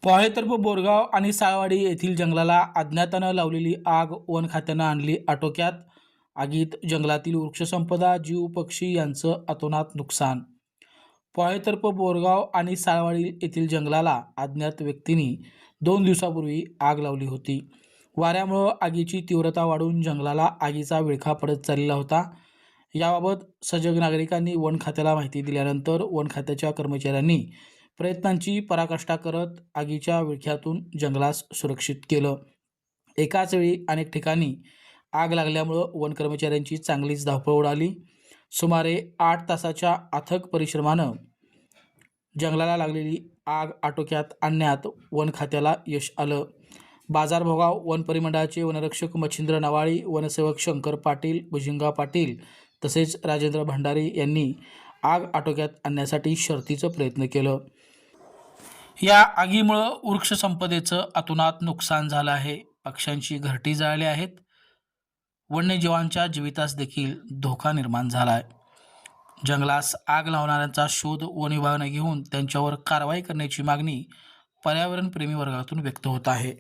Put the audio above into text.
पॉळेतर्फ बोरगाव आणि साळवाडी येथील जंगलाला अज्ञातानं लावलेली आग वन खात्यानं आणली आटोक्यात। आगीत जंगलातील वृक्षसंपदा, जीव, पक्षी यांचं अतोनात नुकसान। पॉळेतर्फ बोरगाव आणि साळवाडी येथील जंगलाला अज्ञात व्यक्तींनी 2 दिवसापूर्वी आग लावली होती। वाऱ्यामुळे आगीची तीव्रता वाढून जंगलाला आगीचा विळखा पडत चाललेला होता। याबाबत सजग नागरिकांनी वन खात्याला माहिती दिल्यानंतर वन खात्याच्या कर्मचाऱ्यांनी प्रयत्नांची पराकाष्ठा करत आगीच्या विळख्यातून जंगलास सुरक्षित केलं। एकाच वेळी अनेक ठिकाणी आग लागल्यामुळं वन कर्मचाऱ्यांची चांगलीच धावपळ उडाली। सुमारे 8 तासाच्या अथक परिश्रमानं जंगलाला लागलेली आग आटोक्यात आणण्यात वन खात्याला यश आलं। बाजारभोगाव वन परिमंडळाचे वनरक्षक मच्छिंद्र नवाळी, वनसेवक शंकर पाटील, भुजंगा पाटील तसेच राजेंद्र भंडारी यांनी आग आटोक्यात आणण्यासाठी शर्थीचं प्रयत्न केलं। या आगीमुळं वृक्षसंपदेचं अतोनात नुकसान झालं आहे। पक्ष्यांची घरटी जळाली आहेत। वन्यजीवांच्या जीवितास देखील धोका निर्माण झाला आहे। जंगलास आग लावणाऱ्यांचा शोध वन विभागाने घेऊन त्यांच्यावर कारवाई करण्याची मागणी पर्यावरणप्रेमी वर्गातून व्यक्त होत आहे।